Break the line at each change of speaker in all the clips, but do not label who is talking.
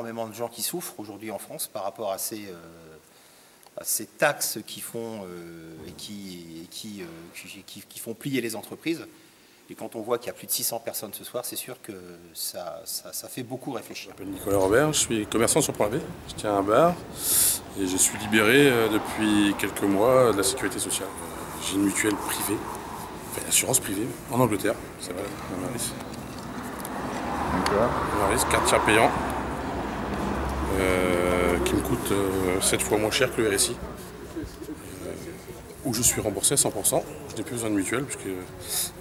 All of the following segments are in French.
énormément de gens qui souffrent aujourd'hui en France par rapport à ces taxes qui font, qui font plier les entreprises. Et quand on voit qu'il y a plus de 600 personnes ce soir, c'est sûr que ça fait beaucoup réfléchir.
Je m'appelle Nicolas Robert, je suis commerçant sur Pont-l'Abbé. Je tiens un bar et je suis libéré depuis quelques mois de la sécurité sociale. J'ai une mutuelle privée, enfin une assurance privée en Angleterre, ça va, Amaris. Amaris, carte tiers payant, qui me coûte 7 fois moins cher que le RSI. Où je suis remboursé à 100%, je n'ai plus besoin de mutuelle, puisque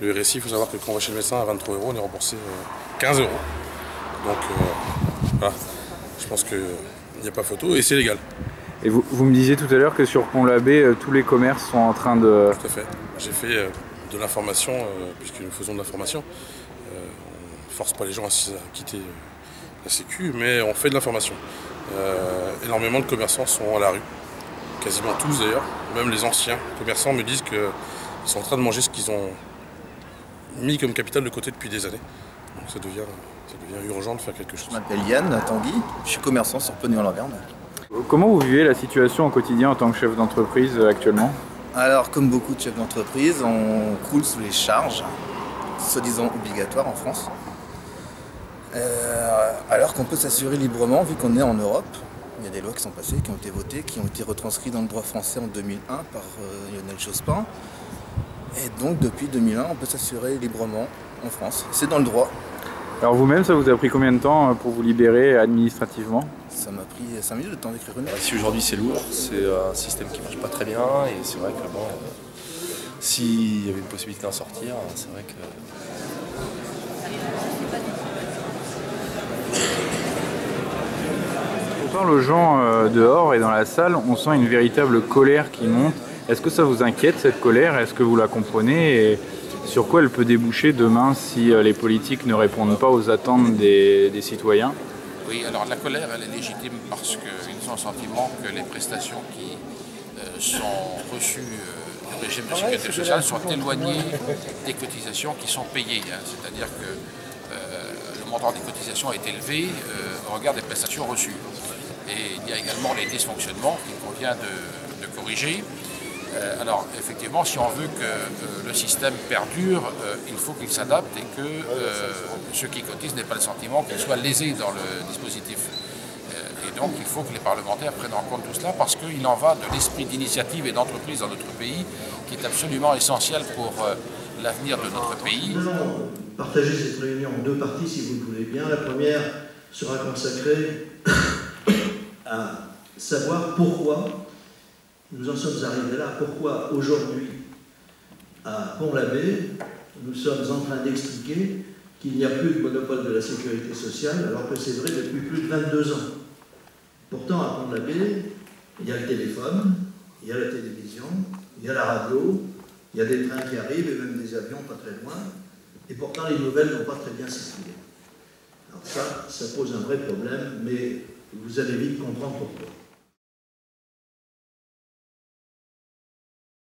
le RSI, il faut savoir que quand on va chez le médecin à 23 €, on est remboursé 15 €. Donc voilà, je pense qu'il n'y a pas photo et c'est légal.
Et vous me disiez tout à l'heure que sur Pont-l'Abbé, tous les commerces sont en train de...
Tout à fait. J'ai fait de l'information, puisque nous faisons de l'information. On ne force pas les gens à quitter la Sécu, mais on fait de l'information. Énormément de commerçants sont à la rue. Quasiment tous d'ailleurs, même les anciens commerçants me disent qu'ils sont en train de manger ce qu'ils ont mis comme capital de côté depuis des années. Donc ça devient urgent de faire quelque chose.
Je m'appelle Yann Tanguy, je suis commerçant sur Pogny-en-Laverne.
Comment vous vivez la situation au quotidien en tant que chef d'entreprise actuellement?
Alors comme beaucoup de chefs d'entreprise, on croule sous les charges, soi-disant obligatoires en France. Alors qu'on peut s'assurer librement vu qu'on est en Europe. Il y a des lois qui sont passées, qui ont été votées, qui ont été retranscrites dans le droit français en 2001 par Lionel Jospin. Et donc depuis 2001, on peut s'assurer librement en France. C'est dans le droit.
Alors vous-même, ça vous a pris combien de temps pour vous libérer administrativement?
Ça m'a pris 5 minutes de temps d'écrire une lettre.
Si aujourd'hui c'est lourd, c'est un système qui ne marche pas très bien et c'est vrai que bon, s'il y avait une possibilité d'en sortir, c'est vrai que...
On parle aux gens dehors et dans la salle, on sent une véritable colère qui monte. Est-ce que ça vous inquiète cette colère? Est-ce que vous la comprenez? Et sur quoi elle peut déboucher demain si les politiques ne répondent pas aux attentes des citoyens?
Oui, alors la colère elle est légitime parce qu'ils ont le sentiment que les prestations qui sont reçues du régime de sécurité sociale sont éloignées des cotisations qui sont payées. C'est-à-dire que le montant des cotisations est élevé au regard des prestations reçues. Et il y a également les dysfonctionnements qu'il convient de corriger. Alors effectivement, si on veut que le système perdure, il faut qu'il s'adapte et que ceux qui cotisent n'aient pas le sentiment qu'ils soient lésés dans le dispositif. Et donc il faut que les parlementaires prennent en compte tout cela parce qu'il en va de l'esprit d'initiative et d'entreprise dans notre pays qui est absolument essentiel pour l'avenir de notre pays.
Nous allons partager cette réunion en deux parties si vous le voulez bien. La première sera consacrée à savoir pourquoi nous en sommes arrivés là, pourquoi aujourd'hui à Pont-l'Abbé nous sommes en train d'expliquer qu'il n'y a plus de monopole de la sécurité sociale alors que c'est vrai depuis plus de 22 ans. Pourtant à Pont-l'Abbé, il y a le téléphone, il y a la télévision, il y a la radio, il y a des trains qui arrivent et même des avions pas très loin et pourtant les nouvelles n'ont pas très bien circulé. Alors ça pose un vrai problème mais vous allez vite comprendre pourquoi.